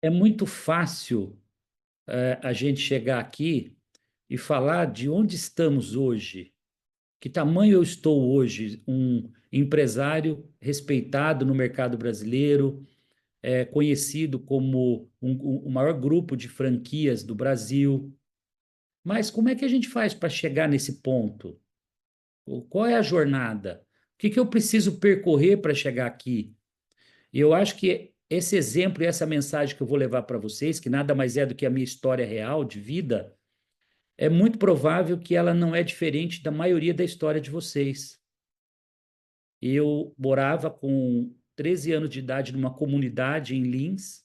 É muito fácil a gente chegar aqui e falar de onde estamos hoje, que tamanho eu estou hoje, um empresário respeitado no mercado brasileiro, conhecido como o maior grupo de franquias do Brasil. Mas como é que a gente faz para chegar nesse ponto? Qual é a jornada? O que que eu preciso percorrer para chegar aqui? E eu acho que esse exemplo e essa mensagem que eu vou levar para vocês, que nada mais é do que a minha história real de vida, é muito provável que ela não é diferente da maioria da história de vocês. Eu morava com 13 anos de idade numa comunidade em Lins.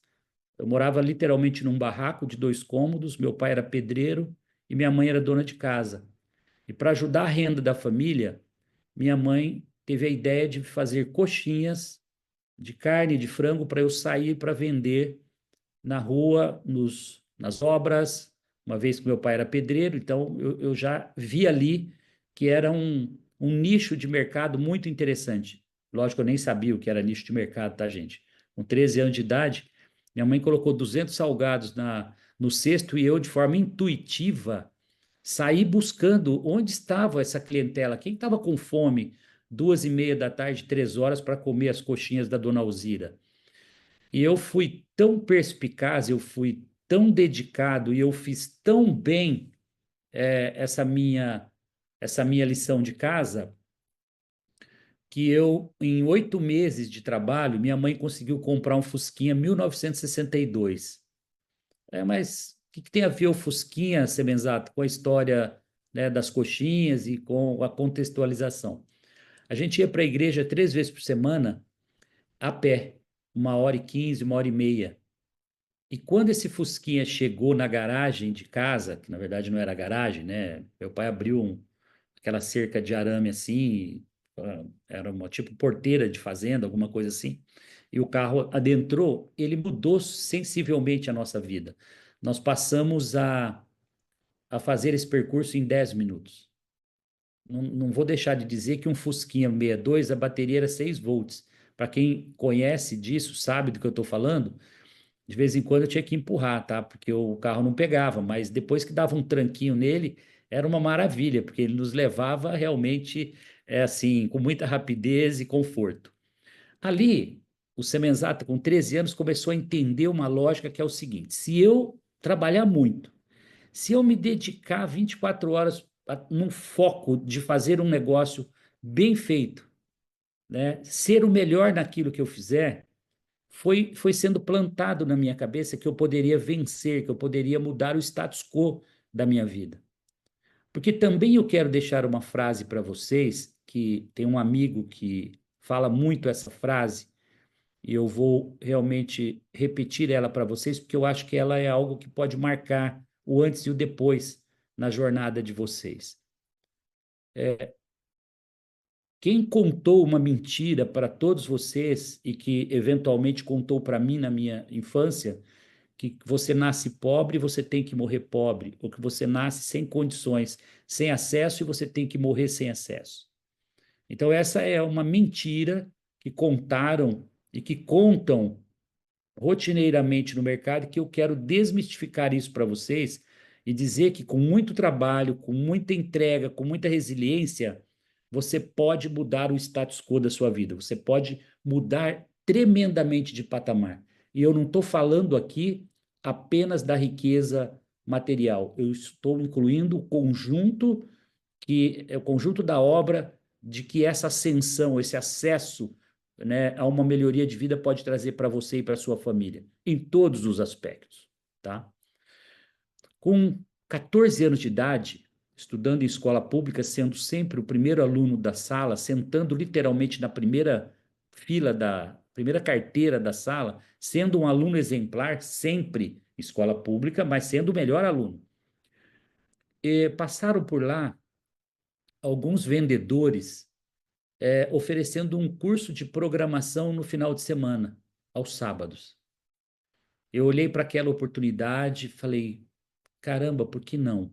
Eu morava literalmente num barraco de 2 cômodos. Meu pai era pedreiro e minha mãe era dona de casa. E para ajudar a renda da família, minha mãe teve a ideia de fazer coxinhas de carne, de frango, para eu sair para vender na rua, nas obras, uma vez que meu pai era pedreiro, então eu já vi ali que era um nicho de mercado muito interessante. Lógico, eu nem sabia o que era nicho de mercado, tá, gente? Com 13 anos de idade, minha mãe colocou 200 salgados no cesto e eu, de forma intuitiva, saí buscando onde estava essa clientela, quem estava com fome, 2h30 da tarde, 3 horas, para comer as coxinhas da dona Alzira. E eu fui tão perspicaz, eu fui tão dedicado e eu fiz tão bem essa minha lição de casa que eu, em 8 meses de trabalho, minha mãe conseguiu comprar um Fusquinha 1962. Mas o que, que tem a ver o Fusquinha, Semenzato, com a história, né, das coxinhas e com a contextualização? A gente ia para a igreja 3 vezes por semana a pé, 1h15, 1h30. E quando esse Fusquinha chegou na garagem de casa, que na verdade não era garagem, né? Meu pai abriu aquela cerca de arame assim, era uma tipo porteira de fazenda, alguma coisa assim, e o carro adentrou, ele mudou sensivelmente a nossa vida. Nós passamos a fazer esse percurso em 10 minutos. Não, não vou deixar de dizer que um Fusquinha 62, a bateria era 6 volts. Para quem conhece disso, sabe do que eu estou falando, de vez em quando eu tinha que empurrar, tá? Porque o carro não pegava, mas depois que dava um tranquinho nele, era uma maravilha, porque ele nos levava realmente, assim, com muita rapidez e conforto. Ali, o Semenzato, com 13 anos, começou a entender uma lógica que é o seguinte: se eu trabalhar muito, se eu me dedicar 24 horas num foco de fazer um negócio bem feito, né? Ser o melhor naquilo que eu fizer, foi sendo plantado na minha cabeça que eu poderia vencer, que eu poderia mudar o status quo da minha vida. Porque também eu quero deixar uma frase para vocês, que tem um amigo que fala muito essa frase, e eu vou realmente repetir ela para vocês, porque eu acho que ela é algo que pode marcar o antes e o depois na jornada de vocês. Quem contou uma mentira para todos vocês e que eventualmente contou para mim na minha infância, que você nasce pobre e você tem que morrer pobre, ou que você nasce sem condições, sem acesso e você tem que morrer sem acesso. Então, essa é uma mentira que contaram e que contam rotineiramente no mercado, que eu quero desmistificar isso para vocês e dizer que com muito trabalho, com muita entrega, com muita resiliência, você pode mudar o status quo da sua vida, você pode mudar tremendamente de patamar. E eu não estou falando aqui apenas da riqueza material, eu estou incluindo o conjunto, que é o conjunto da obra, de que essa ascensão, esse acesso, né, a uma melhoria de vida pode trazer para você e para sua família, em todos os aspectos, tá? Com 14 anos de idade, estudando em escola pública, sendo sempre o primeiro aluno da sala, sentando literalmente na primeira fila da primeira carteira da sala, sendo um aluno exemplar, sempre escola pública, mas sendo o melhor aluno. E passaram por lá alguns vendedores oferecendo um curso de programação no final de semana, aos sábados. Eu olhei para aquela oportunidade e falei: caramba, por que não?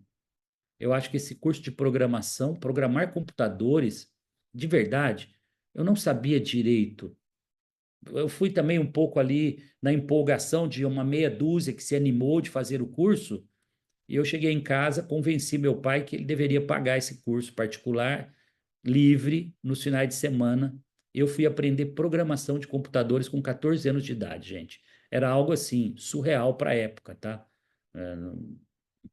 Eu acho que esse curso de programação, programar computadores, de verdade, eu não sabia direito Eu fui também um pouco ali na empolgação de uma meia dúzia que se animou de fazer o curso, e eu cheguei em casa, convenci meu pai que ele deveria pagar esse curso particular, livre, nos finais de semana. Eu fui aprender programação de computadores com 14 anos de idade, gente. Era algo assim, surreal para a época, tá? É,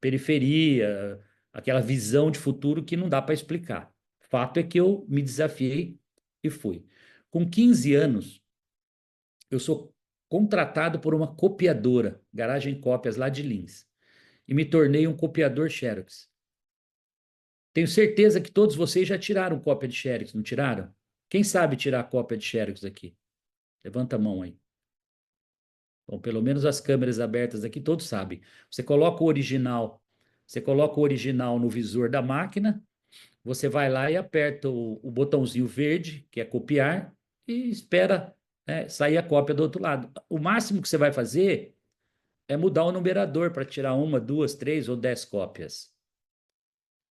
periferia, aquela visão de futuro que não dá para explicar. Fato é que eu me desafiei e fui. Com 15 anos, eu sou contratado por uma copiadora, Garagem Cópias, lá de Lins, e me tornei um copiador Xerox. Tenho certeza que todos vocês já tiraram cópia de Xerox, não tiraram? Quem sabe tirar cópia de Xerox aqui? Levanta a mão aí. Bom, pelo menos as câmeras abertas aqui, todos sabem. Você coloca o original, você coloca o original no visor da máquina, você vai lá e aperta o botãozinho verde, que é copiar, e espera, né, sair a cópia do outro lado. O máximo que você vai fazer é mudar o numerador para tirar uma, duas, três ou 10 cópias.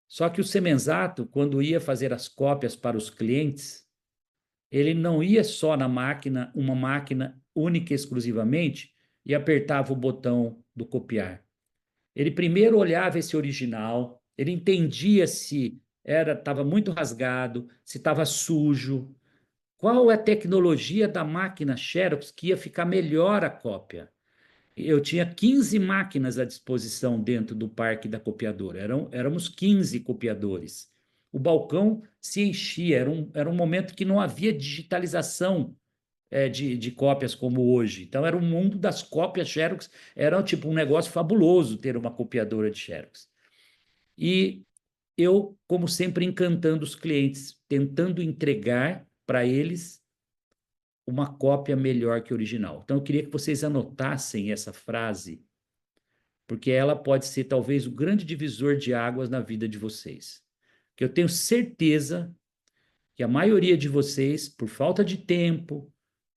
Só que o Semenzato, quando ia fazer as cópias para os clientes, ele não ia só na máquina, uma máquina única e exclusivamente, e apertava o botão do copiar. Ele primeiro olhava esse original, ele entendia se estava muito rasgado, se estava sujo, qual é a tecnologia da máquina Xerox que ia ficar melhor a cópia. Eu tinha 15 máquinas à disposição dentro do parque da copiadora. Éramos 15 copiadores. O balcão se enchia. Era um momento que não havia digitalização de cópias como hoje. Então, era o mundo das cópias Xerox. Era tipo um negócio fabuloso ter uma copiadora de Xerox. E eu, como sempre, encantando os clientes, tentando entregar para eles uma cópia melhor que o original. Então, eu queria que vocês anotassem essa frase, porque ela pode ser talvez o grande divisor de águas na vida de vocês. Que eu tenho certeza que a maioria de vocês, por falta de tempo,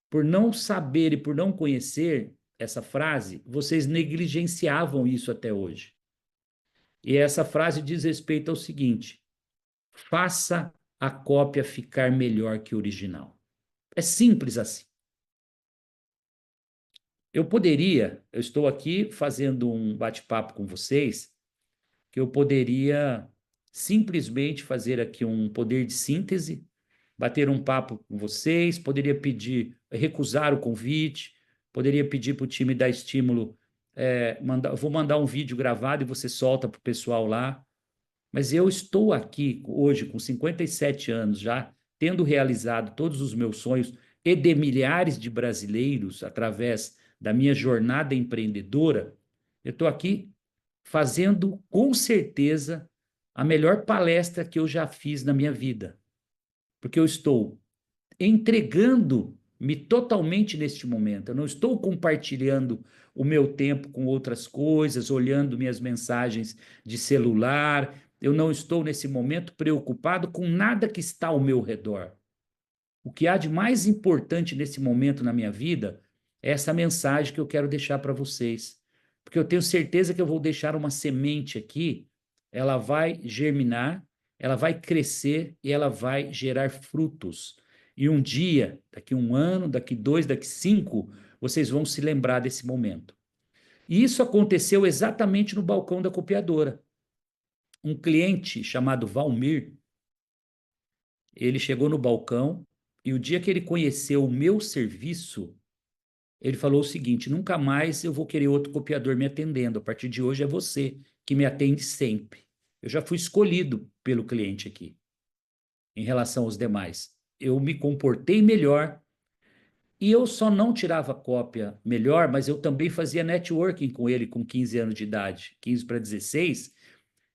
por não saber e por não conhecer essa frase, vocês negligenciavam isso até hoje. E essa frase diz respeito ao seguinte: faça a cópia ficar melhor que o original. É simples assim. Eu estou aqui fazendo um bate-papo com vocês, que eu poderia simplesmente fazer aqui um poder de síntese, bater um papo com vocês, poderia pedir, recusar o convite, poderia pedir para o time dar estímulo, vou mandar um vídeo gravado e você solta para o pessoal lá. Mas eu estou aqui hoje com 57 anos já, tendo realizado todos os meus sonhos e de milhares de brasileiros através da minha jornada empreendedora. Eu estou aqui fazendo com certeza a melhor palestra que eu já fiz na minha vida, porque eu estou entregando-me totalmente neste momento. Eu não estou compartilhando o meu tempo com outras coisas, olhando minhas mensagens de celular. Eu não estou nesse momento preocupado com nada que está ao meu redor. O que há de mais importante nesse momento na minha vida é essa mensagem que eu quero deixar para vocês. Porque eu tenho certeza que eu vou deixar uma semente aqui, ela vai germinar, ela vai crescer e ela vai gerar frutos. E um dia, daqui um ano, daqui dois, daqui cinco, vocês vão se lembrar desse momento. E isso aconteceu exatamente no balcão da copiadora. Um cliente chamado Valmir, ele chegou no balcão e o dia que ele conheceu o meu serviço, ele falou o seguinte: nunca mais eu vou querer outro copiador me atendendo. A partir de hoje é você que me atende sempre. Eu já fui escolhido pelo cliente aqui em relação aos demais. Eu me comportei melhor e eu só não tirava cópia melhor, mas eu também fazia networking com ele com 15 anos de idade, 15 para 16.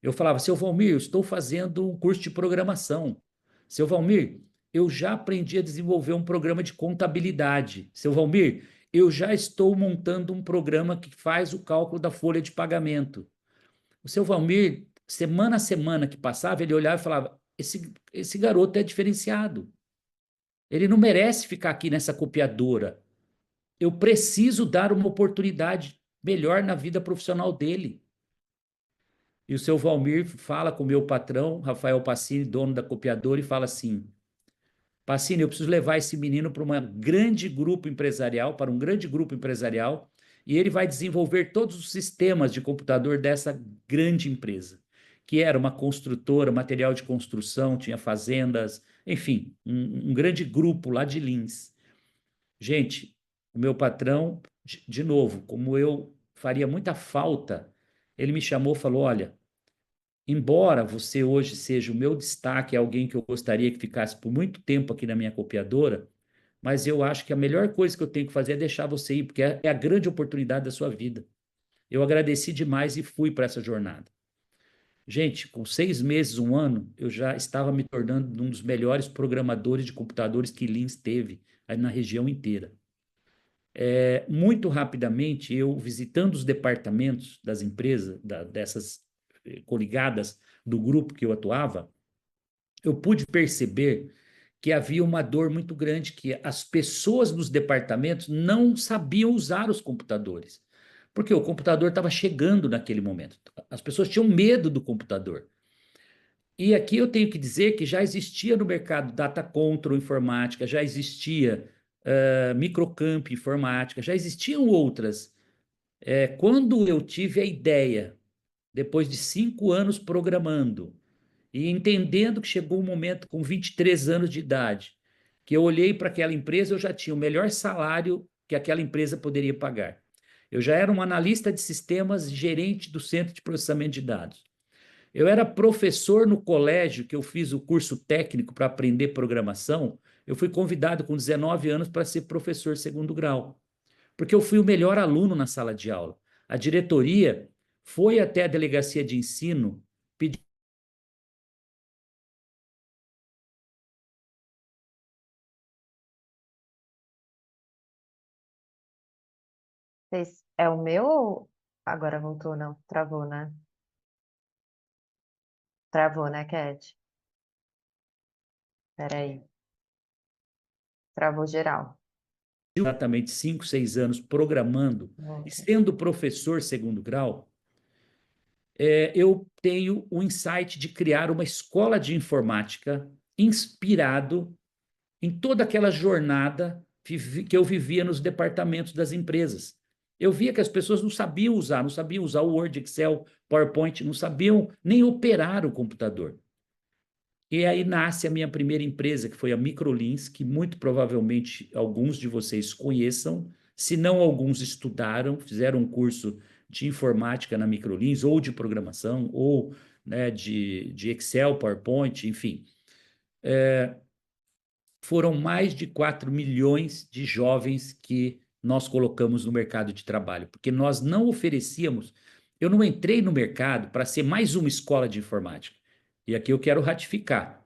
Eu falava: seu Valmir, eu estou fazendo um curso de programação. Seu Valmir, eu já aprendi a desenvolver um programa de contabilidade. Seu Valmir, eu já estou montando um programa que faz o cálculo da folha de pagamento. O seu Valmir, semana a semana que passava, ele olhava e falava: esse garoto é diferenciado. Ele não merece ficar aqui nessa copiadora. Eu preciso dar uma oportunidade melhor na vida profissional dele. E o seu Valmir fala com o meu patrão, Rafael Passini, dono da copiadora, e fala assim: Pacini, eu preciso levar esse menino para um grande grupo empresarial, e ele vai desenvolver todos os sistemas de computador dessa grande empresa, que era uma construtora, material de construção, tinha fazendas, enfim, um grande grupo lá de Lins. Gente, o meu patrão, de novo, como eu faria muita falta, ele me chamou e falou: olha, embora você hoje seja o meu destaque, alguém que eu gostaria que ficasse por muito tempo aqui na minha copiadora, mas eu acho que a melhor coisa que eu tenho que fazer é deixar você ir, porque é a grande oportunidade da sua vida. Eu agradeci demais e fui para essa jornada. Gente, com 6 meses, um ano, eu já estava me tornando um dos melhores programadores de computadores que Lins teve aí na região inteira. Muito rapidamente, eu visitando os departamentos das empresas, dessas coligadas do grupo que eu atuava, eu pude perceber que havia uma dor muito grande, que as pessoas dos departamentos não sabiam usar os computadores, porque o computador estava chegando naquele momento. As pessoas tinham medo do computador. E aqui eu tenho que dizer que já existia no mercado data control informática, já existia microcamp informática, já existiam outras. Quando eu tive a ideia, depois de 5 anos programando, e entendendo que chegou um momento com 23 anos de idade, que eu olhei para aquela empresa, eu já tinha o melhor salário que aquela empresa poderia pagar. Eu já era um analista de sistemas, gerente do centro de processamento de dados. Eu era professor no colégio, que eu fiz o curso técnico para aprender programação. Eu fui convidado com 19 anos para ser professor segundo grau, porque eu fui o melhor aluno na sala de aula. A diretoria foi até a delegacia de ensino pedir. É o meu ou agora voltou, não? Travou, né? Travou, né, Cat? Peraí. Travou geral. Exatamente 5, 6 anos programando, e Voltou. sendo professor segundo grau, eu tenho o insight de criar uma escola de informática inspirado em toda aquela jornada que eu vivia nos departamentos das empresas. Eu via que as pessoas não sabiam usar o Word, Excel, PowerPoint, não sabiam nem operar o computador. E aí nasce a minha primeira empresa, que foi a Microlins, que muito provavelmente alguns de vocês conheçam, se não alguns estudaram, fizeram um curso de informática na Microlins, ou de programação, ou né, de Excel, PowerPoint, enfim. Foram mais de 4 milhões de jovens que nós colocamos no mercado de trabalho, porque nós não oferecíamos. Eu não entrei no mercado para ser mais uma escola de informática. E aqui eu quero ratificar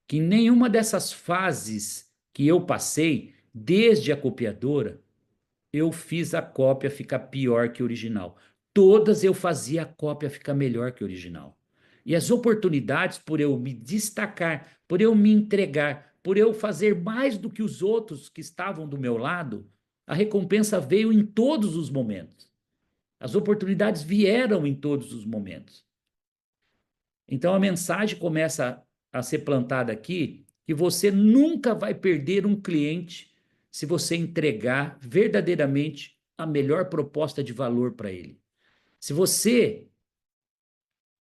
que em nenhuma dessas fases que eu passei, desde a copiadora, eu fiz a cópia ficar pior que o original. Todas eu fazia a cópia ficar melhor que o original. E as oportunidades, por eu me destacar, por eu me entregar, por eu fazer mais do que os outros que estavam do meu lado, a recompensa veio em todos os momentos. As oportunidades vieram em todos os momentos. Então a mensagem começa a ser plantada aqui que você nunca vai perder um cliente se você entregar verdadeiramente a melhor proposta de valor para ele. Se você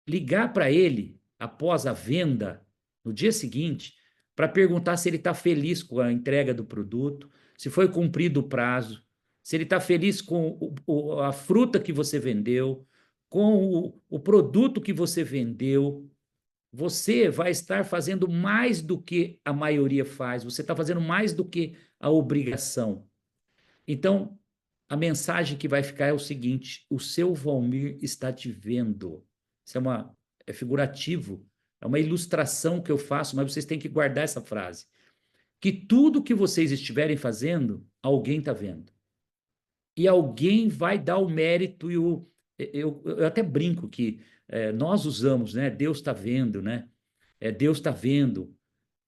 ligar para ele após a venda, no dia seguinte, para perguntar se ele está feliz com a entrega do produto, se foi cumprido o prazo, se ele está feliz com a fruta que você vendeu, com o produto que você vendeu, você vai estar fazendo mais do que a maioria faz, você está fazendo mais do que a obrigação. Então, a mensagem que vai ficar é o seguinte: o seu Valmir está te vendo. Isso é figurativo, é uma ilustração que eu faço, mas vocês têm que guardar essa frase. Que tudo que vocês estiverem fazendo, alguém está vendo. E alguém vai dar o mérito e o. Eu até brinco que nós usamos, né? Deus está vendo, né? Deus está vendo.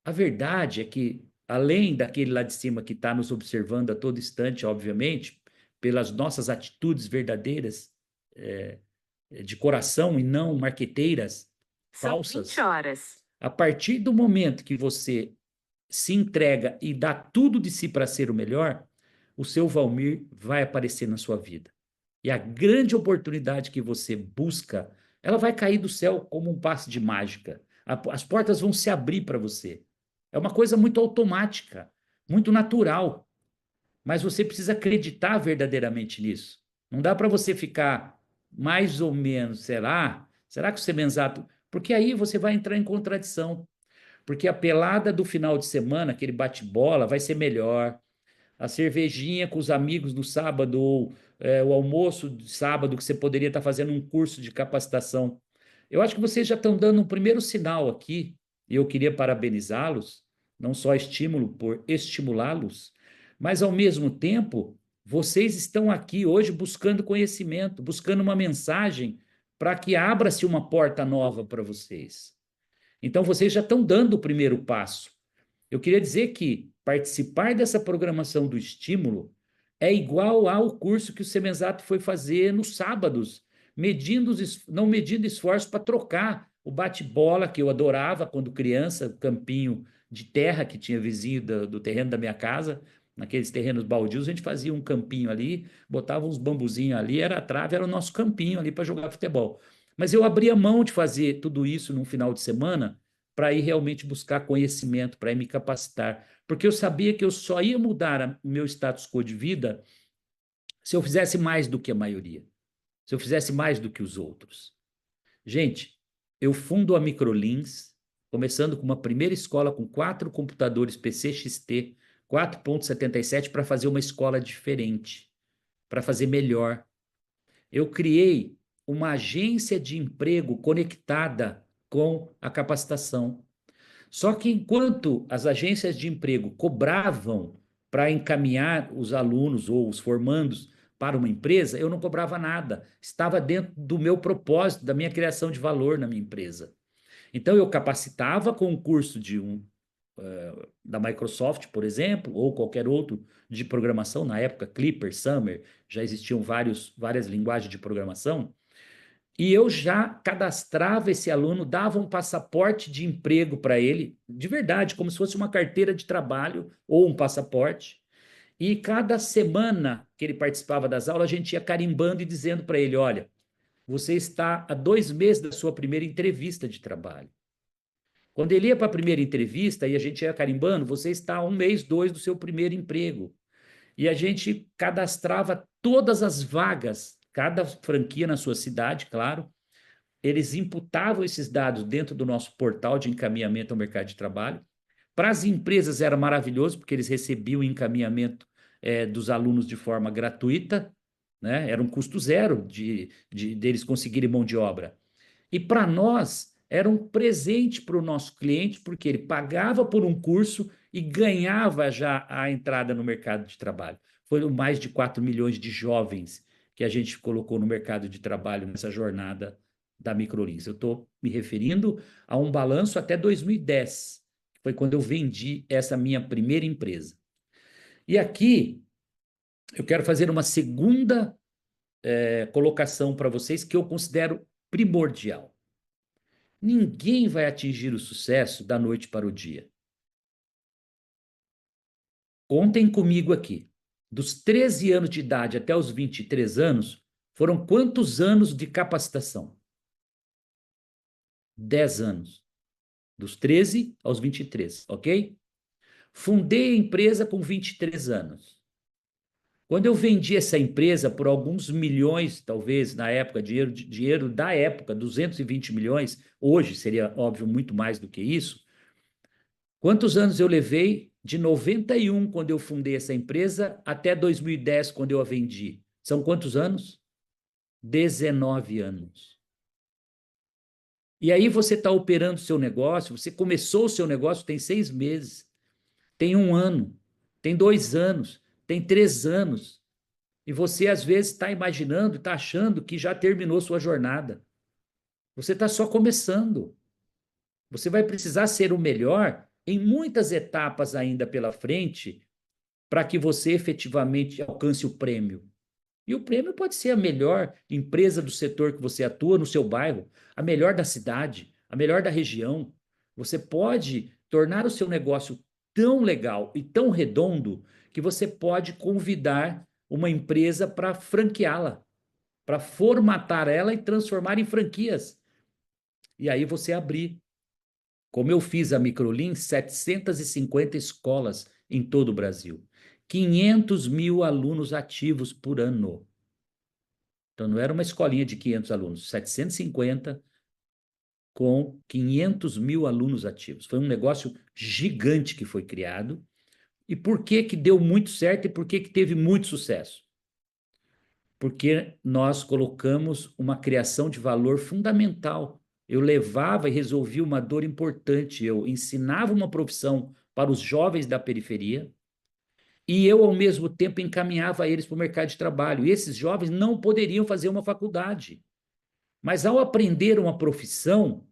A verdade é que, além daquele lá de cima que está nos observando a todo instante, obviamente, pelas nossas atitudes verdadeiras, é, de coração e não marqueteiras falsas, a partir do momento que você se entrega e dá tudo de si para ser o melhor, o seu Valmir vai aparecer na sua vida. E a grande oportunidade que você busca, ela vai cair do céu como um passe de mágica. As portas vão se abrir para você. É uma coisa muito automática, muito natural, mas você precisa acreditar verdadeiramente nisso. Não dá para você ficar mais ou menos, será que o Semenzato... Porque aí você vai entrar em contradição, porque a pelada do final de semana, aquele bate-bola, vai ser melhor, a cervejinha com os amigos no sábado, ou o almoço de sábado, que você poderia estar fazendo um curso de capacitação. Eu acho que vocês já estão dando um primeiro sinal aqui, e eu queria parabenizá-los, não só estímulo por estimulá-los, mas ao mesmo tempo, vocês estão aqui hoje buscando conhecimento, buscando uma mensagem para que abra-se uma porta nova para vocês. Então, vocês já estão dando o primeiro passo. Eu queria dizer que participar dessa programação do estímulo é igual ao curso que o Semenzato foi fazer nos sábados, não medindo esforço para trocar o bate-bola, que eu adorava quando criança, o campinho de terra que tinha vizinho do terreno da minha casa, naqueles terrenos baldios, a gente fazia um campinho ali, botava uns bambuzinhos ali, era a trave, era o nosso campinho ali para jogar futebol. Mas eu abria mão de fazer tudo isso num final de semana para ir realmente buscar conhecimento, para ir me capacitar, porque eu sabia que eu só ia mudar o meu status quo de vida se eu fizesse mais do que a maioria, se eu fizesse mais do que os outros. Gente, eu fundo a Microlins, começando com uma primeira escola com 4 computadores PC-XT, 4.77, para fazer uma escola diferente, para fazer melhor. Eu criei uma agência de emprego conectada com a capacitação. Só que enquanto as agências de emprego cobravam para encaminhar os alunos ou os formandos para uma empresa, eu não cobrava nada. Estava dentro do meu propósito, da minha criação de valor na minha empresa. Então, eu capacitava com um curso da Microsoft, por exemplo, ou qualquer outro de programação, na época Clipper, Summer, já existiam várias linguagens de programação, e eu já cadastrava esse aluno, dava um passaporte de emprego para ele, de verdade, como se fosse uma carteira de trabalho ou um passaporte. E cada semana que ele participava das aulas, a gente ia carimbando e dizendo para ele: olha, você está há 2 meses da sua primeira entrevista de trabalho. Quando ele ia para a primeira entrevista e a gente ia carimbando, você está há 1 mês, 2 do seu primeiro emprego. E a gente cadastrava todas as vagas, cada franquia na sua cidade, claro, eles imputavam esses dados dentro do nosso portal de encaminhamento ao mercado de trabalho. Para as empresas era maravilhoso, porque eles recebiam o encaminhamento dos alunos de forma gratuita, né? Era um custo zero deles conseguirem mão de obra. E para nós era um presente para o nosso cliente, porque ele pagava por um curso e ganhava já a entrada no mercado de trabalho. Foram mais de 4 milhões de jovens que a gente colocou no mercado de trabalho nessa jornada da Microlins. Eu estou me referindo a um balanço até 2010, que foi quando eu vendi essa minha primeira empresa. E aqui eu quero fazer uma segunda colocação para vocês que eu considero primordial. Ninguém vai atingir o sucesso da noite para o dia. Contem comigo aqui. Dos 13 anos de idade até os 23 anos, foram quantos anos de capacitação? 10 anos. Dos 13 aos 23, ok? Fundei a empresa com 23 anos. Quando eu vendi essa empresa por alguns milhões, talvez, na época, dinheiro da época, 220 milhões, hoje seria, óbvio, muito mais do que isso. Quantos anos eu levei de 91, quando eu fundei essa empresa, até 2010, quando eu a vendi? São quantos anos? 19 anos. E aí você está operando o seu negócio, você começou o seu negócio tem 6 meses, tem 1 ano, tem 2 anos, tem 3 anos. E você, às vezes, está imaginando, está achando que já terminou sua jornada. Você está só começando. Você vai precisar ser o melhor em muitas etapas ainda pela frente para que você efetivamente alcance o prêmio. E o prêmio pode ser a melhor empresa do setor que você atua no seu bairro, a melhor da cidade, a melhor da região. Você pode tornar o seu negócio tão legal e tão redondo que você pode convidar uma empresa para franqueá-la, para formatar ela e transformar em franquias. E aí você abrir, como eu fiz a Microlin, 750 escolas em todo o Brasil. 500 mil alunos ativos por ano. Então, não era uma escolinha de 500 alunos, 750 com 500 mil alunos ativos. Foi um negócio gigante que foi criado. E por que que deu muito certo e por que que teve muito sucesso? Porque nós colocamos uma criação de valor fundamental. Eu levava e resolvia uma dor importante. Eu ensinava uma profissão para os jovens da periferia e eu, ao mesmo tempo, encaminhava eles para o mercado de trabalho. E esses jovens não poderiam fazer uma faculdade. Mas ao aprender uma profissão,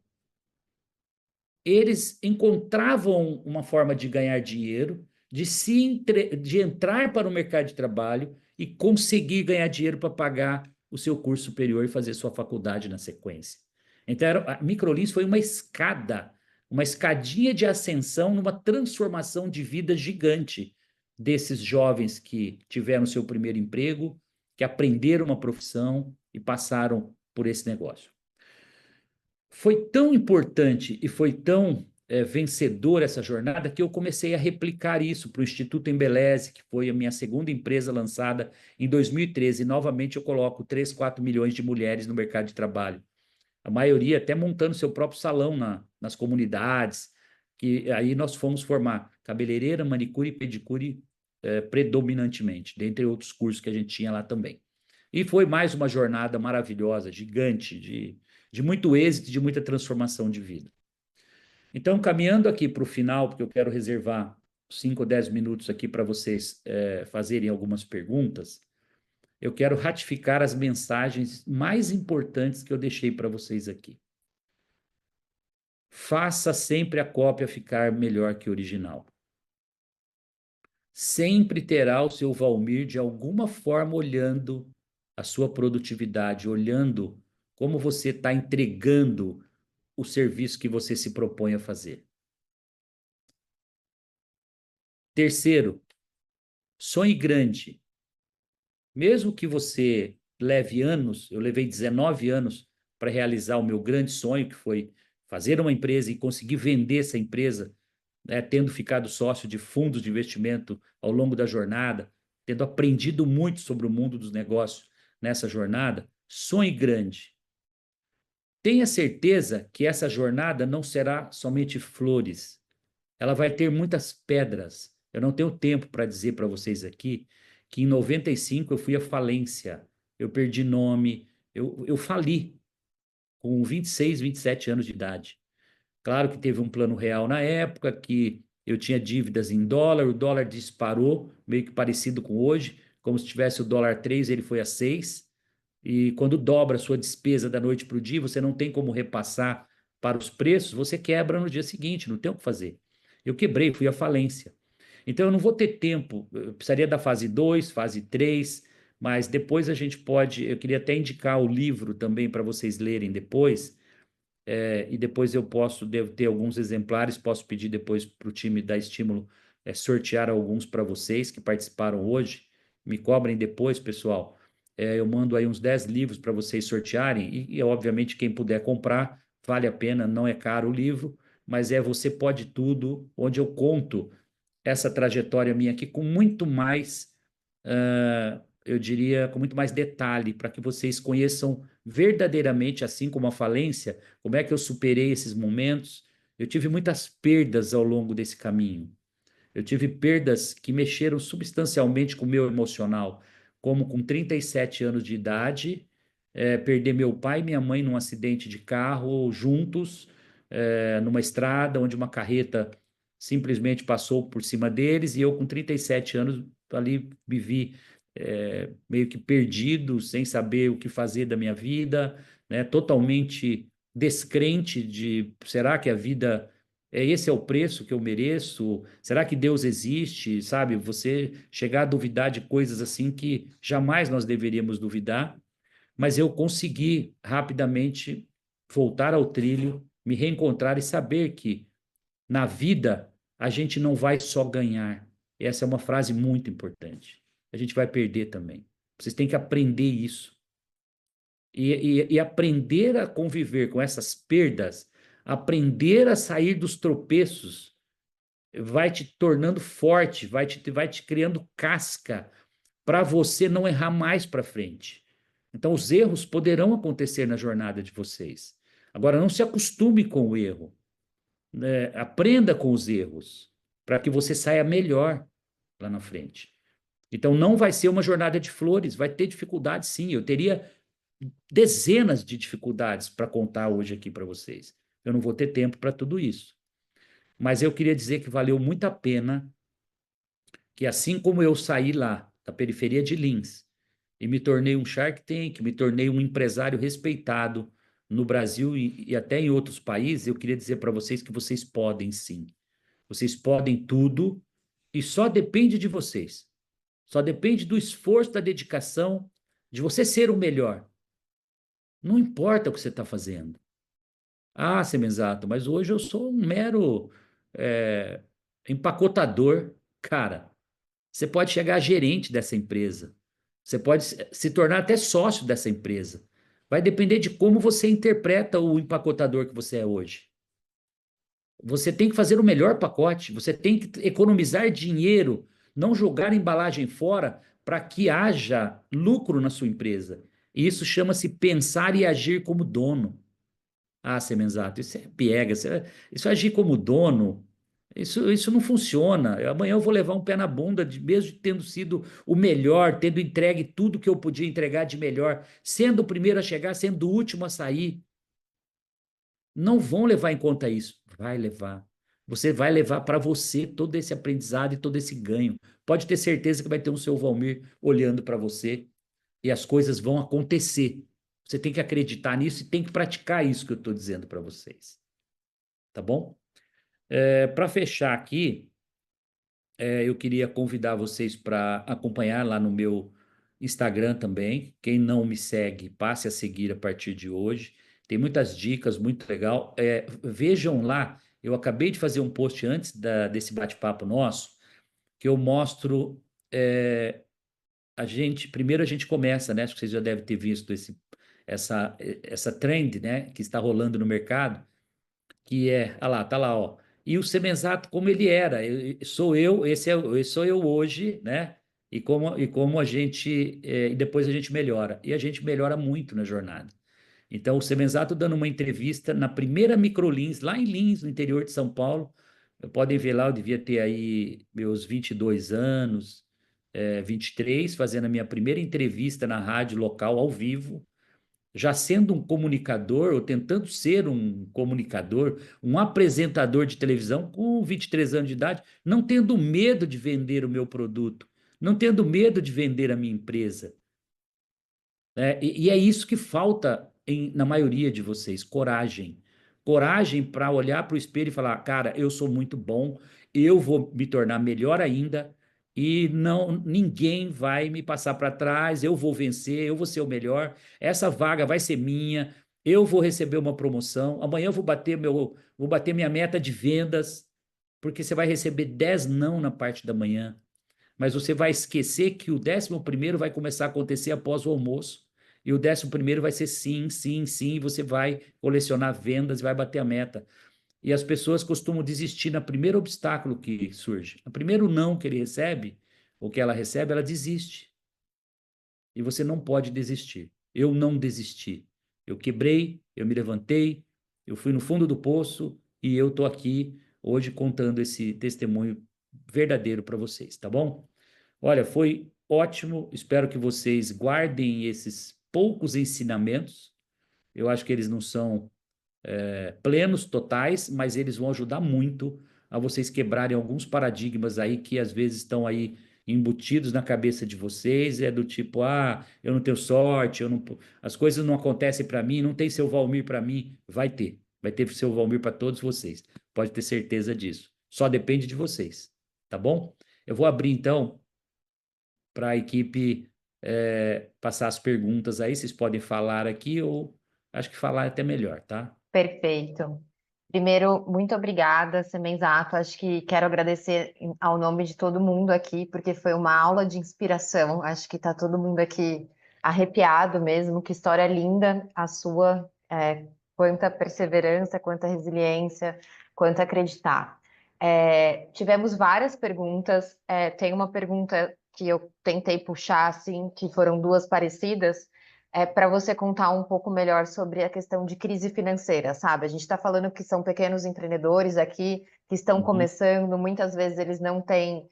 eles encontravam uma forma de ganhar dinheiro, de entrar para o mercado de trabalho e conseguir ganhar dinheiro para pagar o seu curso superior e fazer sua faculdade na sequência. Então, a Microlins foi uma escadinha de ascensão numa transformação de vida gigante desses jovens que tiveram seu primeiro emprego, que aprenderam uma profissão e passaram por esse negócio. Foi tão importante e foi tão vencedora essa jornada que eu comecei a replicar isso para o Instituto Embeleze, que foi a minha segunda empresa lançada em 2013. E, novamente, eu coloco 3, 4 milhões de mulheres no mercado de trabalho. A maioria até montando seu próprio salão nas comunidades, que aí nós fomos formar cabeleireira, manicure e pedicure predominantemente, dentre outros cursos que a gente tinha lá também. E foi mais uma jornada maravilhosa, gigante, de muito êxito, de muita transformação de vida. Então, caminhando aqui para o final, porque eu quero reservar 5 ou 10 minutos aqui para vocês fazerem algumas perguntas, eu quero ratificar as mensagens mais importantes que eu deixei para vocês aqui. Faça sempre a cópia ficar melhor que o original. Sempre terá o seu Valmir de alguma forma olhando a sua produtividade, olhando como você está entregando o serviço que você se propõe a fazer. Terceiro, sonhe grande. Mesmo que você leve anos, eu levei 19 anos para realizar o meu grande sonho, que foi fazer uma empresa e conseguir vender essa empresa, né, tendo ficado sócio de fundos de investimento ao longo da jornada, tendo aprendido muito sobre o mundo dos negócios nessa jornada. Sonhe grande. Tenha certeza que essa jornada não será somente flores, ela vai ter muitas pedras. Eu não tenho tempo para dizer para vocês aqui que em 95 eu fui à falência, eu perdi nome, eu fali com 26, 27 anos de idade. Claro que teve um plano real na época, que eu tinha dívidas em dólar, o dólar disparou, meio que parecido com hoje, como se tivesse o dólar 3, ele foi a 6. E quando dobra a sua despesa da noite para o dia, você não tem como repassar para os preços, você quebra no dia seguinte, não tem o que fazer. Eu quebrei, fui à falência. Então eu não vou ter tempo, eu precisaria da fase 2, fase 3, mas depois a gente pode, eu queria até indicar o livro também para vocês lerem depois, e depois eu posso, devo ter alguns exemplares, posso pedir depois para o time da Estímulo sortear alguns para vocês que participaram hoje. Me cobrem depois, pessoal. Eu mando aí uns 10 livros para vocês sortearem, obviamente quem puder comprar, vale a pena, não é caro o livro, mas Você Pode Tudo, onde eu conto essa trajetória minha aqui com muito mais, eu diria, com muito mais detalhe, para que vocês conheçam verdadeiramente, assim como a falência, como é que eu superei esses momentos. Eu tive muitas perdas ao longo desse caminho. Eu tive perdas que mexeram substancialmente com o meu emocional, como com 37 anos de idade, perder meu pai e minha mãe num acidente de carro juntos, numa estrada onde uma carreta simplesmente passou por cima deles, e eu com 37 anos ali vivi meio que perdido, sem saber o que fazer da minha vida, né? Totalmente descrente de será que a vida esse é o preço que eu mereço? Será que Deus existe? Sabe? Você chegar a duvidar de coisas assim que jamais nós deveríamos duvidar, mas eu consegui rapidamente voltar ao trilho, me reencontrar e saber que na vida a gente não vai só ganhar. Essa é uma frase muito importante. A gente vai perder também. Vocês têm que aprender isso. E aprender a conviver com essas perdas, aprender a sair dos tropeços, vai te tornando forte, vai te criando casca para você não errar mais para frente. Então, os erros poderão acontecer na jornada de vocês. Agora, não se acostume com o erro, né? Aprenda com os erros, para que você saia melhor lá na frente. Então, não vai ser uma jornada de flores, vai ter dificuldades sim. Eu teria dezenas de dificuldades para contar hoje aqui para vocês. Eu não vou ter tempo para tudo isso. Mas eu queria dizer que valeu muito a pena, que assim como eu saí lá da periferia de Lins e me tornei um Shark Tank, me tornei um empresário respeitado no Brasil e até em outros países, eu queria dizer para vocês que vocês podem sim. Vocês podem tudo e só depende de vocês. Só depende do esforço, da dedicação, de você ser o melhor. Não importa o que você está fazendo. Ah, Semenzato, mas hoje eu sou um mero é, empacotador. Cara, você pode chegar a gerente dessa empresa. Você pode se tornar até sócio dessa empresa. Vai depender de como você interpreta o empacotador que você é hoje. Você tem que fazer o melhor pacote, você tem que economizar dinheiro, não jogar a embalagem fora para que haja lucro na sua empresa. E isso chama-se pensar e agir como dono. Ah, Semenzato, isso é piega, isso é agir como dono, isso não funciona. Amanhã eu vou levar um pé na bunda, mesmo tendo sido o melhor, tendo entregue tudo que eu podia entregar de melhor, sendo o primeiro a chegar, sendo o último a sair. Não vão levar em conta isso. Vai levar. Você vai levar para você todo esse aprendizado e todo esse ganho. Pode ter certeza que vai ter um seu Valmir olhando para você e as coisas vão acontecer. Você tem que acreditar nisso e tem que praticar isso que eu estou dizendo para vocês. Tá bom? Para fechar aqui, eu queria convidar vocês para acompanhar lá no meu Instagram também. Quem não me segue, passe a seguir a partir de hoje. Tem muitas dicas, muito legal. Vejam lá, eu acabei de fazer um post antes desse bate-papo nosso, que eu mostro. Primeiro a gente começa, né? Acho que vocês já devem ter visto essa trend, né? Que está rolando no mercado, que olha lá, tá lá, ó. E o Semenzato como ele era, esse sou eu hoje, né? E como a gente, e depois a gente melhora. E a gente melhora muito na jornada. Então, o Semenzato dando uma entrevista na primeira Microlins, lá em Lins, no interior de São Paulo. Podem ver lá, eu devia ter aí meus 22 anos, 23, fazendo a minha primeira entrevista na rádio local ao vivo, já sendo um comunicador, ou tentando ser um comunicador, um apresentador de televisão com 23 anos de idade, não tendo medo de vender o meu produto, não tendo medo de vender a minha empresa. E é isso que falta na maioria de vocês: coragem. Coragem para olhar para o espelho e falar: cara, eu sou muito bom, eu vou me tornar melhor ainda e não ninguém vai me passar para trás, eu vou vencer, eu vou ser o melhor, essa vaga vai ser minha, eu vou receber uma promoção, amanhã eu vou bater minha meta de vendas, porque você vai receber 10 não na parte da manhã, mas você vai esquecer que o 11º vai começar a acontecer após o almoço. E o 11º vai ser sim, sim, sim, e você vai colecionar vendas e vai bater a meta. E as pessoas costumam desistir no primeiro obstáculo que surge. No primeiro não que ele recebe, ou que ela recebe, ela desiste. E você não pode desistir. Eu não desisti. Eu quebrei, eu me levantei, eu fui no fundo do poço e eu estou aqui hoje contando esse testemunho verdadeiro para vocês, tá bom? Olha, foi ótimo. Espero que vocês guardem esses poucos ensinamentos. Eu acho que eles não são plenos, totais, mas eles vão ajudar muito a vocês quebrarem alguns paradigmas aí que às vezes estão aí embutidos na cabeça de vocês. É do tipo, eu não tenho sorte, as coisas não acontecem para mim, não tem seu Valmir para mim. Vai ter seu Valmir para todos vocês. Pode ter certeza disso. Só depende de vocês, tá bom? Eu vou abrir então para a equipe passar as perguntas aí. Vocês podem falar aqui ou acho que falar é até melhor, tá? Perfeito. Primeiro, muito obrigada, Semenzato. Acho que quero agradecer ao nome de todo mundo aqui, porque foi uma aula de inspiração. Acho que está todo mundo aqui arrepiado mesmo. Que história linda a sua. Quanta perseverança, quanta resiliência, quanto acreditar. Tivemos várias perguntas. Tem uma pergunta que eu tentei puxar, assim, que foram duas parecidas para você contar um pouco melhor sobre a questão de crise financeira, sabe? A gente está falando que são pequenos empreendedores aqui que estão Uhum, começando, muitas vezes eles não têm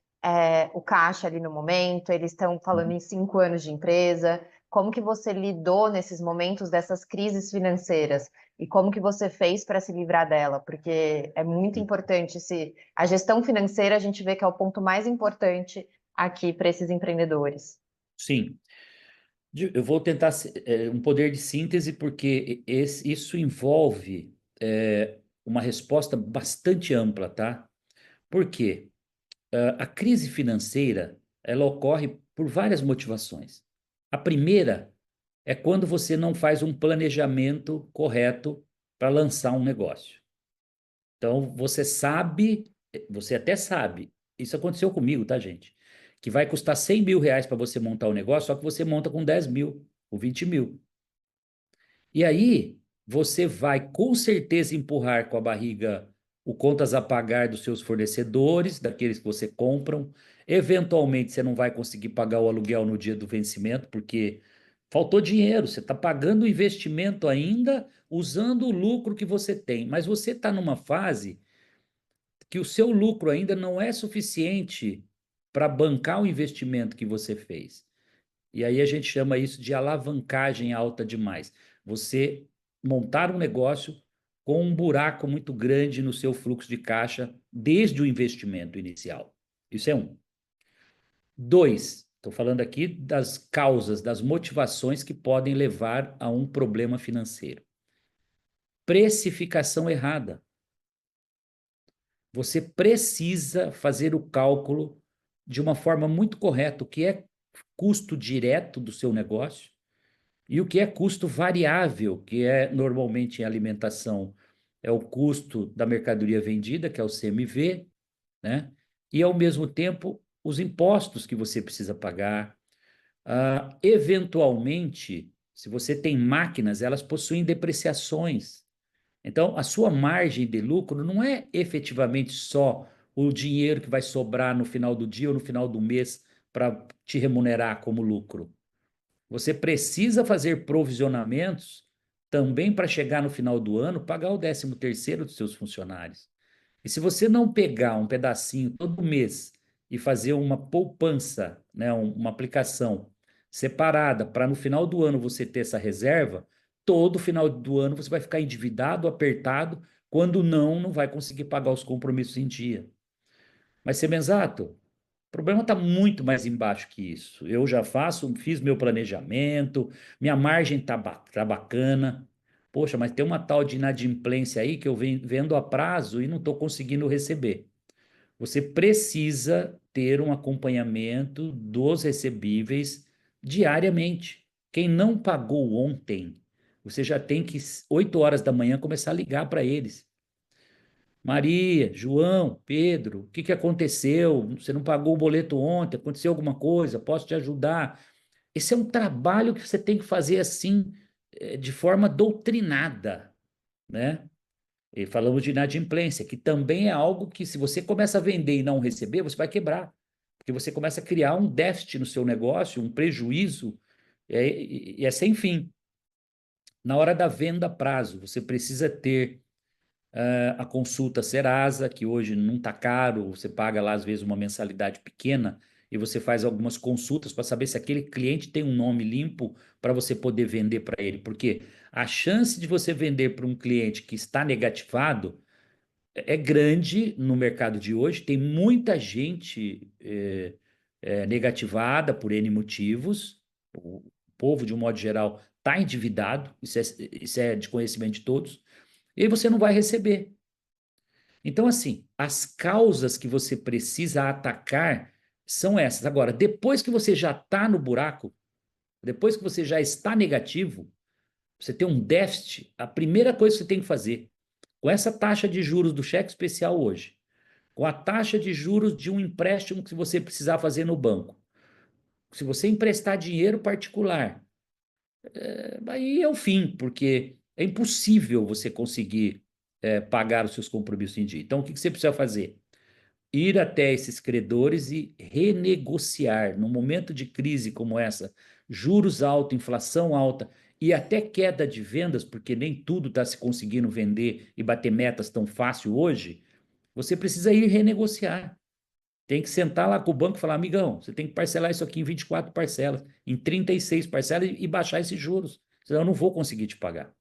o caixa ali no momento, eles estão falando uhum. em 5 anos de empresa. Como que você lidou nesses momentos dessas crises financeiras? E como que você fez para se livrar dela? Porque é muito importante se a gestão financeira a gente vê que é o ponto mais importante aqui para esses empreendedores. Sim. Eu vou tentar um poder de síntese, porque isso envolve uma resposta bastante ampla, tá? Por quê? A crise financeira, ela ocorre por várias motivações. A primeira é quando você não faz um planejamento correto para lançar um negócio. Então, você até sabe, isso aconteceu comigo, tá, gente? Que vai custar R$ 100.000 para você montar o negócio, só que você monta com 10.000, com 20.000. E aí, você vai com certeza empurrar com a barriga o contas a pagar dos seus fornecedores, daqueles que você compram. Eventualmente, você não vai conseguir pagar o aluguel no dia do vencimento, porque faltou dinheiro. Você está pagando o investimento ainda, usando o lucro que você tem. Mas você está numa fase que o seu lucro ainda não é suficiente para bancar o investimento que você fez. E aí a gente chama isso de alavancagem alta demais. Você montar um negócio com um buraco muito grande no seu fluxo de caixa desde o investimento inicial. Isso é um. Dois, estou falando aqui das causas, das motivações que podem levar a um problema financeiro. Precificação errada. Você precisa fazer o cálculo de uma forma muito correta, o que é custo direto do seu negócio e o que é custo variável, que é normalmente em alimentação, é o custo da mercadoria vendida, que é o CMV, né? E ao mesmo tempo os impostos que você precisa pagar. Eventualmente, se você tem máquinas, elas possuem depreciações. Então, a sua margem de lucro não é efetivamente só o dinheiro que vai sobrar no final do dia ou no final do mês para te remunerar como lucro. Você precisa fazer provisionamentos também para chegar no final do ano, pagar o 13º dos seus funcionários. E se você não pegar um pedacinho todo mês e fazer uma poupança, né, uma aplicação separada para no final do ano você ter essa reserva, todo final do ano você vai ficar endividado, apertado, quando não vai conseguir pagar os compromissos em dia. Mas, Semenzato, o problema está muito mais embaixo que isso. Eu já fiz meu planejamento, minha margem tá bacana. Poxa, mas tem uma tal de inadimplência aí que eu vendo a prazo e não estou conseguindo receber. Você precisa ter um acompanhamento dos recebíveis diariamente. Quem não pagou ontem, você já tem que, 8 horas da manhã, começar a ligar para eles. Maria, João, Pedro, o que que aconteceu? Você não pagou o boleto ontem? Aconteceu alguma coisa? Posso te ajudar? Esse é um trabalho que você tem que fazer assim, de forma doutrinada, né? E falamos de inadimplência, que também é algo que, se você começa a vender e não receber, você vai quebrar, porque você começa a criar um déficit no seu negócio, um prejuízo, e é sem fim. Na hora da venda a prazo, você precisa ter a consulta Serasa, que hoje não está caro, você paga lá às vezes uma mensalidade pequena e você faz algumas consultas para saber se aquele cliente tem um nome limpo para você poder vender para ele. Porque a chance de você vender para um cliente que está negativado é grande no mercado de hoje. Tem muita gente negativada por N motivos. O povo, de um modo geral, está endividado, isso é de conhecimento de todos. E aí você não vai receber. Então, assim, as causas que você precisa atacar são essas. Agora, depois que você já está no buraco, depois que você já está negativo, você tem um déficit, a primeira coisa que você tem que fazer Com essa taxa de juros do cheque especial hoje, com a taxa de juros de um empréstimo que você precisar fazer no banco, se você emprestar dinheiro particular, aí é o fim, porque é impossível você conseguir pagar os seus compromissos em dia. Então, o que você precisa fazer? Ir até esses credores e renegociar. No momento de crise como essa, juros altos, inflação alta e até queda de vendas, porque nem tudo está se conseguindo vender e bater metas tão fácil hoje, você precisa ir renegociar. Tem que sentar lá com o banco e falar, amigão, você tem que parcelar isso aqui em 24 parcelas, em 36 parcelas e baixar esses juros, senão eu não vou conseguir te pagar.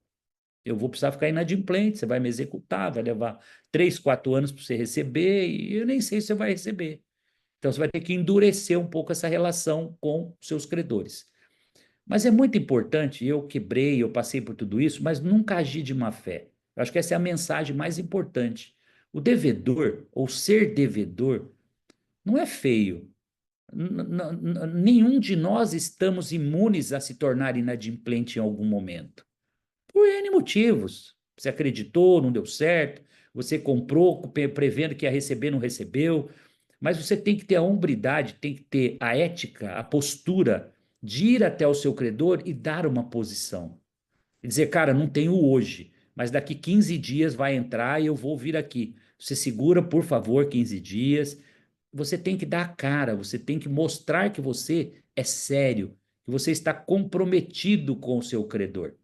Eu vou precisar ficar inadimplente, você vai me executar, vai levar 3, 4 anos para você receber e eu nem sei se você vai receber. Então você vai ter que endurecer um pouco essa relação com seus credores. Mas é muito importante, eu quebrei, eu passei por tudo isso, mas nunca agi de má fé. Eu acho que essa é a mensagem mais importante. O devedor, ou ser devedor, não é feio. Nenhum de nós estamos imunes a se tornar inadimplente em algum momento. Por N motivos. Você acreditou, não deu certo, você comprou prevendo que ia receber, não recebeu. Mas você tem que ter a hombridade, tem que ter a ética, a postura de ir até o seu credor e dar uma posição. E dizer, cara, não tenho hoje, mas daqui 15 dias vai entrar e eu vou vir aqui. Você segura, por favor, 15 dias. Você tem que dar a cara, você tem que mostrar que você é sério, que você está comprometido com o seu credor.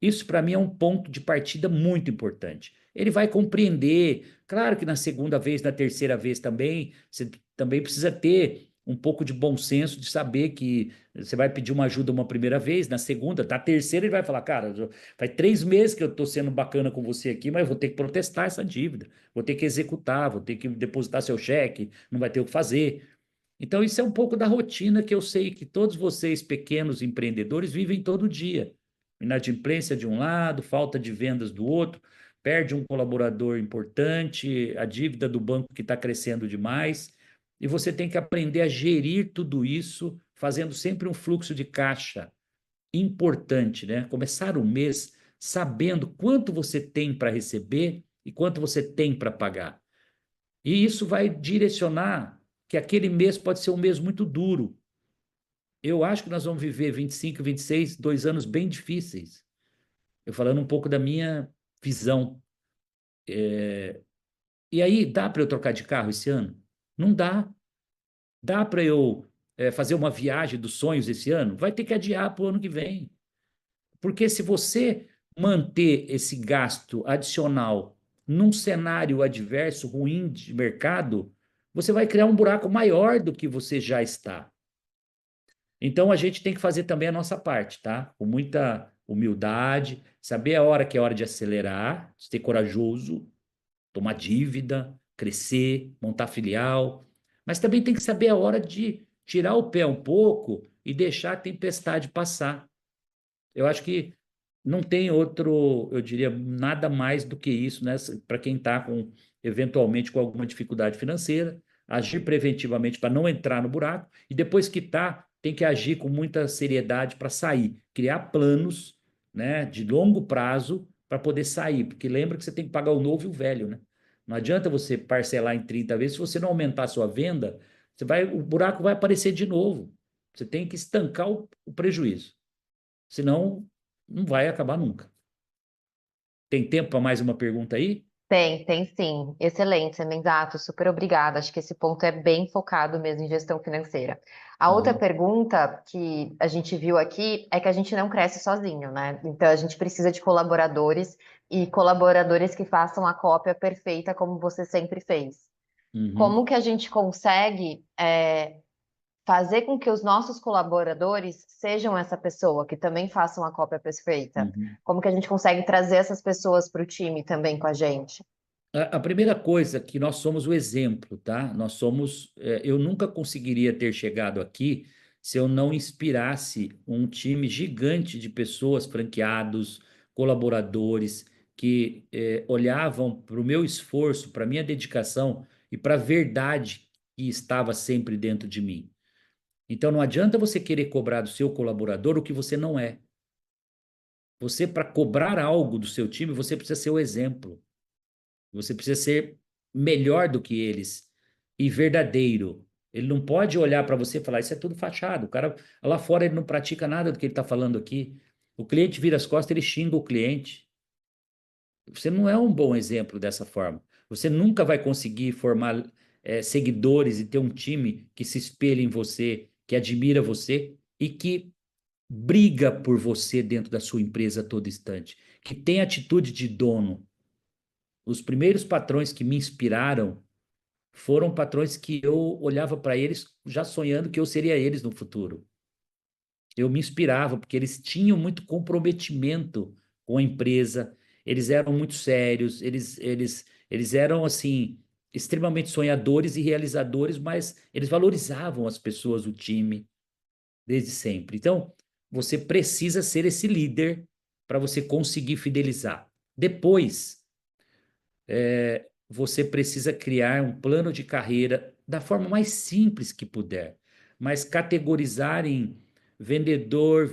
Isso, para mim, é um ponto de partida muito importante. Ele vai compreender. Claro que na segunda vez, na terceira vez também, você também precisa ter um pouco de bom senso de saber que você vai pedir uma ajuda uma primeira vez, na segunda, na terceira ele vai falar, cara, faz 3 meses que eu estou sendo bacana com você aqui, mas eu vou ter que protestar essa dívida, vou ter que executar, vou ter que depositar seu cheque, não vai ter o que fazer. Então, isso é um pouco da rotina que eu sei que todos vocês, pequenos empreendedores, vivem todo dia. Inadimplência de um lado, falta de vendas do outro, perde um colaborador importante, a dívida do banco que está crescendo demais. E você tem que aprender a gerir tudo isso, fazendo sempre um fluxo de caixa importante, né? Começar o mês sabendo quanto você tem para receber e quanto você tem para pagar. E isso vai direcionar que aquele mês pode ser um mês muito duro. Eu acho que nós vamos viver 25, 26, 2 anos bem difíceis. Eu falando um pouco da minha visão. E aí, dá para eu trocar de carro esse ano? Não dá. Dá para eu fazer uma viagem dos sonhos esse ano? Vai ter que adiar para o ano que vem. Porque se você manter esse gasto adicional num cenário adverso, ruim de mercado, você vai criar um buraco maior do que você já está. Então a gente tem que fazer também a nossa parte, tá? Com muita humildade, saber a hora que é hora de acelerar, ser corajoso, tomar dívida, crescer, montar filial, mas também tem que saber a hora de tirar o pé um pouco e deixar a tempestade passar. Eu acho que não tem outro, eu diria, nada mais do que isso, né? Para quem está com, eventualmente, com alguma dificuldade financeira, agir preventivamente para não entrar no buraco, e depois que está, tem que agir com muita seriedade para sair, criar planos, né, de longo prazo para poder sair, porque lembra que você tem que pagar o novo e o velho, né? Não adianta você parcelar em 30 vezes, se você não aumentar a sua venda, o buraco vai aparecer de novo. Você tem que estancar o prejuízo. Senão, não vai acabar nunca. Tem tempo para mais uma pergunta aí? Tem sim. Excelente, Semenzato. Super obrigada. Acho que esse ponto é bem focado mesmo em gestão financeira. A outra Uhum, pergunta que a gente viu aqui é que a gente não cresce sozinho, né? Então a gente precisa de colaboradores e colaboradores que façam a cópia perfeita como você sempre fez. uhum, Como que a gente consegue fazer com que os nossos colaboradores sejam essa pessoa, que também façam a cópia perfeita? uhum. Como que a gente consegue trazer essas pessoas para o time também com a gente? A primeira coisa que nós somos o exemplo, tá? Nós somos. Eu nunca conseguiria ter chegado aqui se eu não inspirasse um time gigante de pessoas, franqueados, colaboradores, que olhavam para o meu esforço, para a minha dedicação e para a verdade que estava sempre dentro de mim. Então não adianta você querer cobrar do seu colaborador o que você não é. Você, para cobrar algo do seu time, você precisa ser o exemplo. Você precisa ser melhor do que eles e verdadeiro. Ele não pode olhar para você e falar, isso é tudo fachada. O cara lá fora ele não pratica nada do que ele está falando aqui. O cliente vira as costas, ele xinga o cliente. Você não é um bom exemplo dessa forma. Você nunca vai conseguir formar seguidores e ter um time que se espelhe em você, que admira você e que briga por você dentro da sua empresa a todo instante, que tem atitude de dono. Os primeiros patrões que me inspiraram foram patrões que eu olhava para eles já sonhando que eu seria eles no futuro. Eu me inspirava porque eles tinham muito comprometimento com a empresa, eles eram muito sérios, eles eram assim extremamente sonhadores e realizadores, mas eles valorizavam as pessoas, o time, desde sempre. Então, você precisa ser esse líder para você conseguir fidelizar. Depois, você precisa criar um plano de carreira da forma mais simples que puder, mas categorizar em vendedor,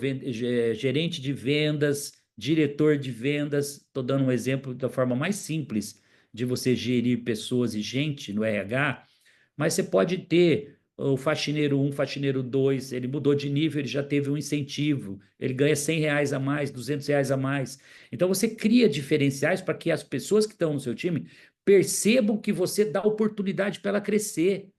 gerente de vendas, diretor de vendas. Estou dando um exemplo da forma mais simples de você gerir pessoas e gente no RH, mas você pode ter o faxineiro um, faxineiro 2, ele mudou de nível, ele já teve um incentivo, ele ganha R$ 100 a mais, R$ 200 a mais. Então você cria diferenciais para que as pessoas que estão no seu time percebam que você dá oportunidade para ela crescer.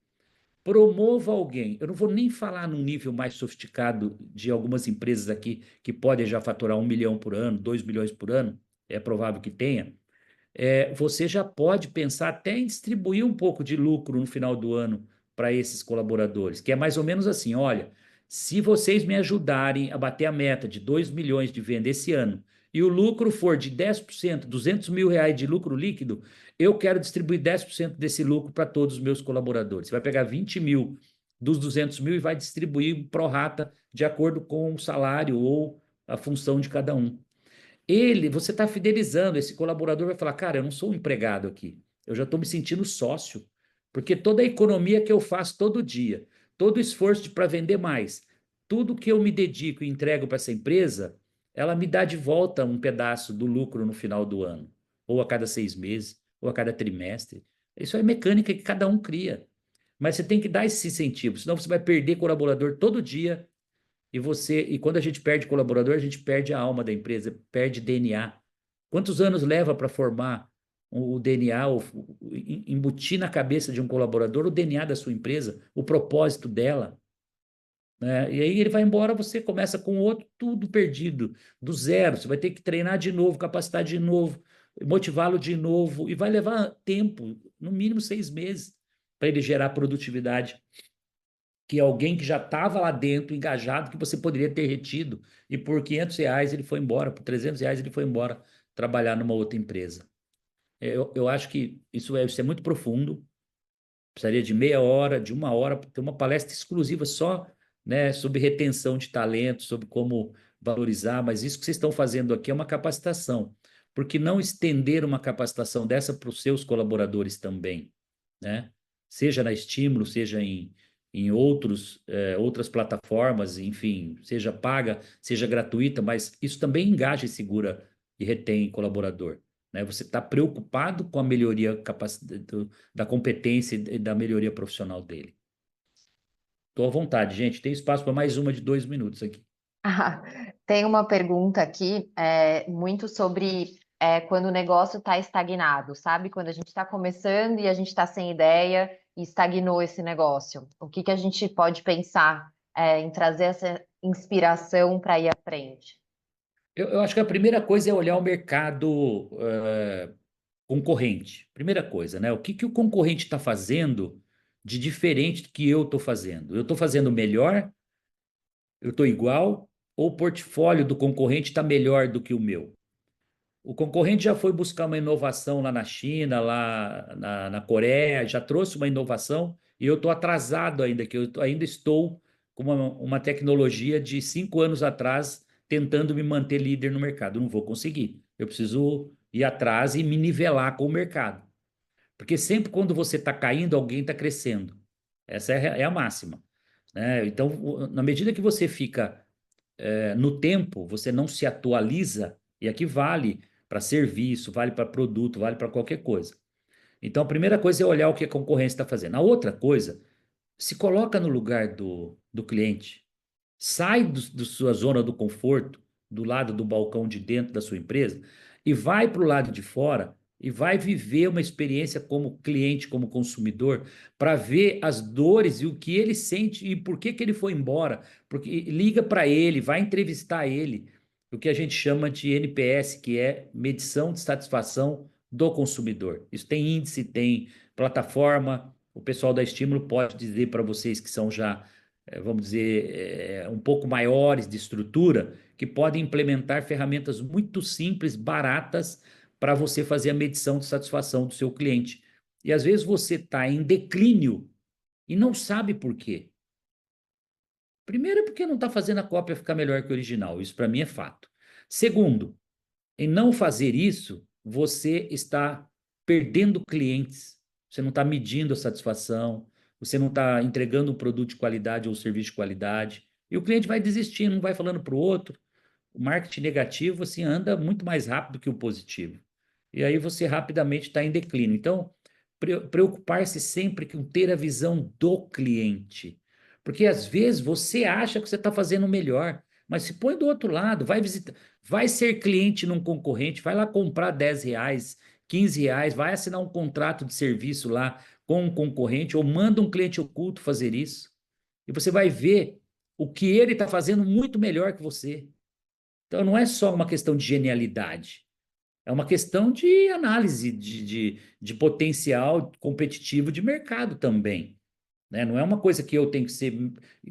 Promova alguém. Eu não vou nem falar num nível mais sofisticado de algumas empresas aqui que podem já faturar 1 milhão por ano, 2 milhões por ano, é provável que tenha. Você já pode pensar até em distribuir um pouco de lucro no final do ano para esses colaboradores, que é mais ou menos assim: olha, se vocês me ajudarem a bater a meta de 2 milhões de venda esse ano e o lucro for de 10%, R$ 200 mil de lucro líquido, eu quero distribuir 10% desse lucro para todos os meus colaboradores. Você vai pegar 20 mil dos 200 mil e vai distribuir pro rata de acordo com o salário ou a função de cada um. Você está fidelizando, esse colaborador vai falar, cara, eu não sou um empregado aqui, eu já estou me sentindo sócio, porque toda a economia que eu faço todo dia, todo o esforço para vender mais, tudo que eu me dedico e entrego para essa empresa, ela me dá de volta um pedaço do lucro no final do ano, ou a cada 6 meses, ou a cada trimestre. Isso é mecânica que cada um cria. Mas você tem que dar esse incentivo, senão você vai perder colaborador todo dia e quando a gente perde colaborador, a gente perde a alma da empresa, perde DNA. Quantos anos leva para formar o DNA, embutir na cabeça de um colaborador o DNA da sua empresa, o propósito dela, né? E aí ele vai embora, você começa com outro, tudo perdido, do zero. Você vai ter que treinar de novo, capacitar de novo, motivá-lo de novo, e vai levar tempo, no mínimo 6 meses, para ele gerar produtividade que alguém que já estava lá dentro, engajado, que você poderia ter retido, e por R$ 500 ele foi embora, por R$ 300 ele foi embora trabalhar numa outra empresa. Eu acho que isso é muito profundo, precisaria de meia hora, de 1 hora, ter uma palestra exclusiva só, né, sobre retenção de talento, sobre como valorizar, mas isso que vocês estão fazendo aqui é uma capacitação. Por que não estender uma capacitação dessa para os seus colaboradores também, né? Seja na Estímulo, seja em outras plataformas, enfim, seja paga, seja gratuita, mas isso também engaja e segura e retém colaborador, né? Você está preocupado com a melhoria da competência e da melhoria profissional dele. Estou à vontade, gente. Tem espaço para mais uma de 2 minutos aqui. Ah, tem uma pergunta aqui, muito sobre quando o negócio está estagnado, sabe? Quando a gente está começando e a gente está sem ideia e estagnou esse negócio. O que que a gente pode pensar em trazer essa inspiração para ir à frente? Eu acho que a primeira coisa é olhar o mercado concorrente. Primeira coisa, né? O que que o concorrente está fazendo de diferente do que eu estou fazendo? Eu estou fazendo melhor? Eu estou igual? Ou o portfólio do concorrente está melhor do que o meu? O concorrente já foi buscar uma inovação lá na China, lá na Coreia, já trouxe uma inovação e eu estou atrasado ainda, que eu ainda estou com uma tecnologia de 5 anos atrás tentando me manter líder no mercado. Eu não vou conseguir. Eu preciso ir atrás e me nivelar com o mercado. Porque sempre quando você está caindo, alguém está crescendo. Essa é a máxima, né? Então, na medida que você fica no tempo, você não se atualiza, e aqui vale para serviço, vale para produto, vale para qualquer coisa. Então, a primeira coisa é olhar o que a concorrência está fazendo. A outra coisa, se coloca no lugar do cliente. Sai do sua zona do conforto, do lado do balcão de dentro da sua empresa, e vai para o lado de fora e vai viver uma experiência como cliente, como consumidor, para ver as dores e o que ele sente e por que que ele foi embora. Porque liga para ele, vai entrevistar ele, o que a gente chama de NPS, que é medição de satisfação do consumidor. Isso tem índice, tem plataforma. O pessoal da Estímulo pode dizer para vocês que são já vamos dizer, um pouco maiores de estrutura, que podem implementar ferramentas muito simples, baratas, para você fazer a medição de satisfação do seu cliente. E às vezes você está em declínio e não sabe por quê. Primeiro, é porque não está fazendo a cópia ficar melhor que o original. Isso para mim é fato. Segundo, em não fazer isso, você está perdendo clientes. Você não está medindo a satisfação, você não está entregando um produto de qualidade ou um serviço de qualidade. E o cliente vai desistindo, um vai falando para o outro. O marketing negativo assim, anda muito mais rápido que o positivo. E aí você rapidamente está em declínio. Então, preocupar-se sempre com ter a visão do cliente. Porque às vezes você acha que você está fazendo o melhor, mas se põe do outro lado, vai visitar, vai ser cliente num concorrente, vai lá comprar R$ 10, R$ 15, vai assinar um contrato de serviço lá com um concorrente, ou manda um cliente oculto fazer isso. E você vai ver o que ele está fazendo muito melhor que você. Então, não é só uma questão de genialidade, é uma questão de análise de potencial competitivo de mercado também. Né? Não é uma coisa que eu tenho que ser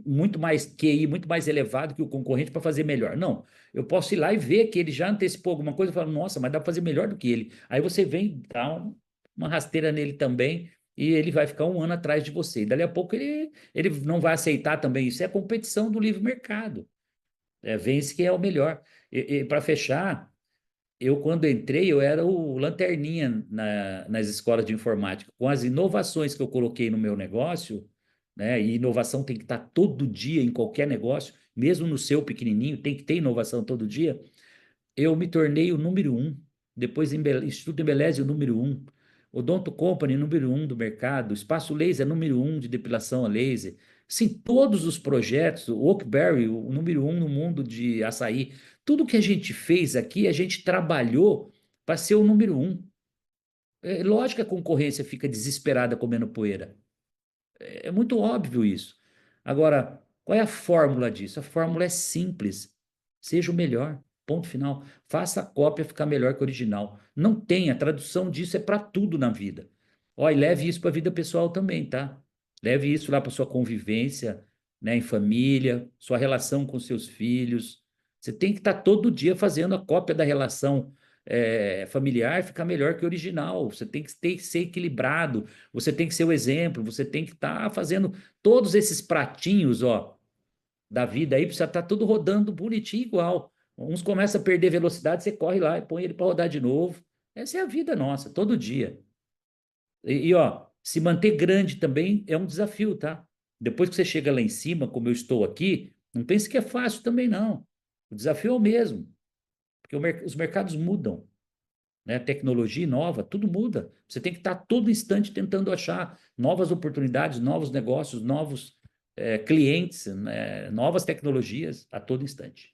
muito mais QI, muito mais elevado que o concorrente para fazer melhor. Não, eu posso ir lá e ver que ele já antecipou alguma coisa e falar, nossa, mas dá para fazer melhor do que ele. Aí você vem dar uma rasteira nele também e ele vai ficar um ano atrás de você. E dali a pouco ele não vai aceitar também. Isso é a competição do livre mercado. Vence quem é o melhor. E para fechar, eu quando entrei, eu era o lanterninha nas escolas de informática. Com as inovações que eu coloquei no meu negócio, né? E inovação tem que estar todo dia em qualquer negócio, mesmo no seu pequenininho, tem que ter inovação todo dia. Eu me tornei o número um. Depois, Instituto Embeleze, o número um. Odonto Company, número um do mercado. Espaço Laser, número um de depilação a laser. Sim, todos os projetos, o Oakberry, o número um no mundo de açaí. Tudo que a gente fez aqui, a gente trabalhou para ser o número um. É lógico que a concorrência fica desesperada comendo poeira. É muito óbvio isso. Agora, qual é a fórmula disso? A fórmula é simples. Seja o melhor. Ponto final. Faça a cópia ficar melhor que o original. Não tem, a tradução disso é para tudo na vida. Ó, e leve isso para a vida pessoal também, tá? Leve isso lá para sua convivência, né, em família, sua relação com seus filhos. Você tem que estar todo dia fazendo a cópia da relação familiar ficar melhor que o original. Você tem que ser equilibrado, você tem que ser o exemplo, você tem que estar fazendo todos esses pratinhos, ó, da vida aí, precisa estar tudo rodando bonitinho igual. Uns começam a perder velocidade, você corre lá e põe ele para rodar de novo. Essa é a vida nossa, todo dia. Ó, se manter grande também é um desafio, tá? Depois que você chega lá em cima, como eu estou aqui, não pense que é fácil também, não. O desafio é o mesmo, porque os mercados mudam, né? Tecnologia nova, tudo muda. Você tem que estar todo instante tentando achar novas oportunidades, novos negócios, novos clientes, né? Novas tecnologias a todo instante.